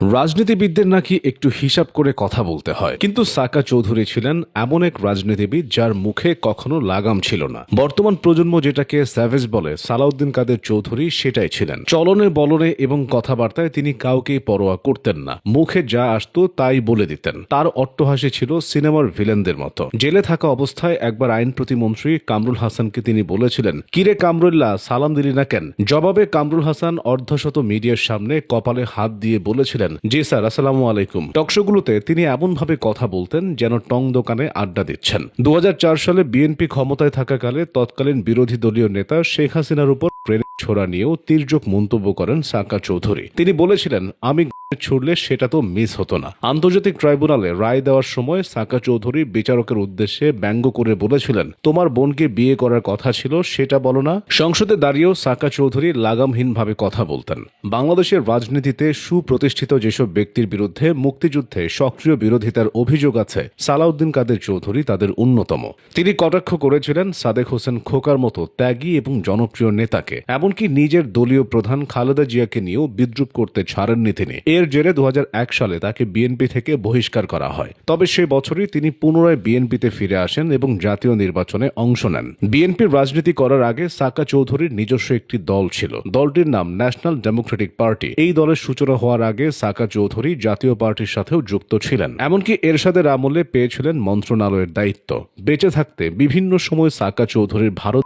রাজনীতিবিদদের নাকি একটু হিসাব করে কথা বলতে হয়, কিন্তু সাকা চৌধুরী ছিলেন এমন এক রাজনীতিবিদ যার মুখে কখনো লাগাম ছিল না। বর্তমান প্রজন্ম যেটাকে স্যাভেজ বলে, সালাউদ্দিন কাদের চৌধুরী সেটাই ছিলেন। চলনে বলনে এবং কথাবার্তায় তিনি কাউকেই পরোয়া করতেন না। মুখে যা আসতো তাই বলে দিতেন। তার অট্টহাসি ছিল সিনেমার ভিলেনদের মতো। জেলে থাকা অবস্থায় একবার আইন প্রতিমন্ত্রী কামরুল হাসানকে তিনি বলেছিলেন, কিরে কামরুল্লাহ, সালাম দিলি না কেন? জবাবে কামরুল হাসান অর্ধশত মিডিয়ার সামনে কপালে হাত দিয়ে বলেছিলেন, জি স্যার, আসসালামু আলাইকুম। টকশোগুলোতে তিনি এমনভাবে কথা বলতেন যেন টং দোকানে আড্ডা দিচ্ছেন। 2004 সালে বিএনপি ক্ষমতায় থাকাকালে তৎকালীন বিরোধী দলীয় নেতা শেখ হাসিনার উপর গ্রেনেড ছোড়া নিয়েও তির্যক মন্তব্য করেন সাকা চৌধুরী। তিনি বলেছিলেন, আমি ছুড়লে সেটা তো মিস হতো না। আন্তর্জাতিক ট্রাইব্যুনালে রায় দেওয়ার সময় সাকা চৌধুরী বিচারকের উদ্দেশ্যে ব্যঙ্গ করে বলেছিলেন, তোমার বোনকে বিয়ে করার কথা ছিল, সেটা বলো না। সংসদে দাঁড়িয়েও সাকা চৌধুরী লাগামহীনভাবে কথা বলতেন। বাংলাদেশের রাজনীতিতে সুপ্রতিষ্ঠিত যেসব ব্যক্তির বিরুদ্ধে মুক্তিযুদ্ধে সক্রিয় বিরোধিতার অভিযোগ আছে, সালাউদ্দিন কাদের চৌধুরী তাদের অন্যতম। তিনি কটাক্ষ করেছিলেন সাদেক হোসেন খোকার মতো ত্যাগী এবং জনপ্রিয় নেতাকে। এমনকি নিজের দলীয় প্রধান খালেদা জিয়াকে নিয়েও বিদ্রুপ করতে ছাড়েননি তিনি। এর জেরে 2001 সালে তাকে বিএনপি থেকে বহিষ্কার করা হয়। তবে সে বছরই তিনি পুনরায় বিএনপিতে ফিরে আসেন এবং জাতীয় নির্বাচনে অংশ নেন। বিএনপির রাজনীতি করার আগে সাকা চৌধুরীর নিজস্ব একটি দল ছিল। দলটির নাম ন্যাশনাল ডেমোক্রেটিক পার্টি। এই দলের সূচনা হওয়ার আগে সাকা চৌধুরী জাতীয় পার্টির সাথেও যুক্ত ছিলেন। এমনকি এরশাদের আমলে পেয়েছিলেন মন্ত্রণালয়ের দায়িত্ব। বেঁচে থাকতে বিভিন্ন সময় সাকা চৌধুরীর ভারত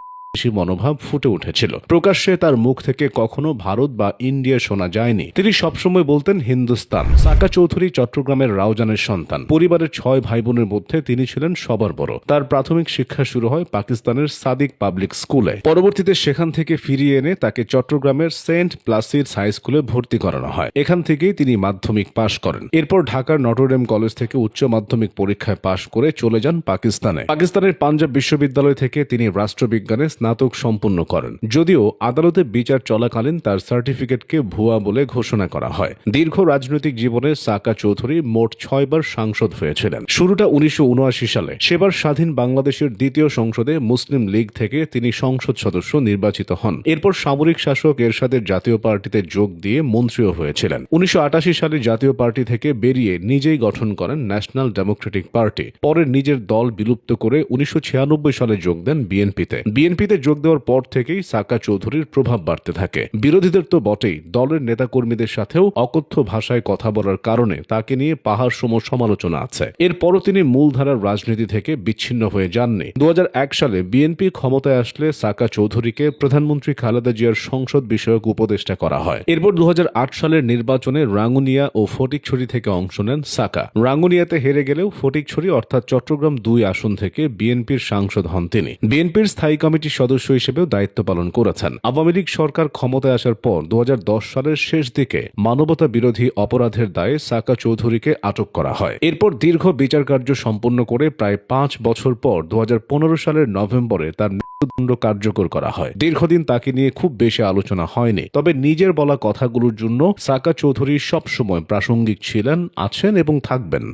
মনোভাব ফুটে উঠেছিল। প্রকাশ্যে তার মুখ থেকে কখনো ভারত বা ইন্ডিয়া শোনা যায়নি। তিনি সবসময় বলতেন হিন্দুস্তান। সাকা চৌধুরী চট্টগ্রামের রাউজানের সন্তান। পরিবারের 6 ভাই বোনের মধ্যে তিনি ছিলেন সবার বড়। তার প্রাথমিক শিক্ষা শুরু হয় পাকিস্তানের সাদিক পাবলিক স্কুলে। পরবর্তীতে সেখান থেকে ফিরিয়ে এনে তাকে চট্টগ্রামের সেন্ট প্লাসিডস হাই স্কুলে ভর্তি করানো হয়। এখান থেকেই তিনি মাধ্যমিক পাশ করেন। এরপর ঢাকার নটরডেম কলেজ থেকে উচ্চ মাধ্যমিক পরীক্ষায় পাশ করে চলে যান পাকিস্তানে। পাকিস্তানের পাঞ্জাব বিশ্ববিদ্যালয় থেকে তিনি রাষ্ট্রবিজ্ঞানে স্নাতক সম্পন্ন করেন। যদিও আদালতে বিচার চলাকালীন তার সার্টিফিকেটকে ভুয়া বলে ঘোষণা করা হয়। দীর্ঘ রাজনৈতিক জীবনে সাকা চৌধুরী মোট 6 বার সাংসদ হয়েছিলেন। শুরুটা 1979 সালে। সেবার স্বাধীন বাংলাদেশের দ্বিতীয় সংসদে মুসলিম লীগ থেকে তিনি সংসদ সদস্য নির্বাচিত হন। এরপর সামরিক শাসক এরশাদের জাতীয় পার্টিতে যোগ দিয়ে মন্ত্রীও হয়েছিলেন। 1988 সালে জাতীয় পার্টি থেকে বেরিয়ে নিজেই গঠন করেন ন্যাশনাল ডেমোক্রেটিক পার্টি। পরে নিজের দল বিলুপ্ত করে 1996 সালে যোগ দেন বিএনপিতে যোগ দেওয়ার পর থেকেই সাকা চৌধুরীর প্রভাব বাড়তে থাকে। বিরোধীদের তো বটেই, দলের নেতাকর্মীদের সাথেও অকথ্য ভাষায় কথা বলার কারণে তাকে নিয়ে পাহাড়সম সমালোচনা আছে। এরপরও তিনি মূলধারার রাজনীতি থেকে বিচ্ছিন্ন হয়ে যাননি। 2001 সালে বিএনপি ক্ষমতায় আসলে সাকা চৌধুরীকে প্রধানমন্ত্রী খালেদা জিয়ার সংসদ বিষয়ক উপদেষ্টা করা হয়। এরপর 2008 সালের নির্বাচনে রাঙ্গুনিয়া ও ফটিকছড়ি থেকে অংশ নেন সাকা। রাঙ্গুনিয়াতে হেরে গেলেও ফটিকছড়ি অর্থাৎ চট্টগ্রাম 2 আসন থেকে বিএনপির সাংসদ হন তিনি। বিএনপির স্থায়ী কমিটির সদস্য হিসেবেও দায়িত্ব পালন করেছেন। আওয়ামী লীগ সরকার ক্ষমতায় আসার পর 2010 সালের শেষ দিকে মানবতা বিরোধী অপরাধের দায়ে সাকা চৌধুরীকে আটক করা হয়। এরপর দীর্ঘ বিচার কার্য সম্পন্ন করে প্রায় 5 বছর পর 2015 সালের নভেম্বরে তার মৃত্যুদণ্ড কার্যকর করা হয়। দীর্ঘদিন তাকে নিয়ে খুব বেশি আলোচনা হয়নি। তবে নিজের বলা কথাগুলোর জন্য সাকা চৌধুরী সবসময় প্রাসঙ্গিক ছিলেন, আছেন এবং থাকবেন।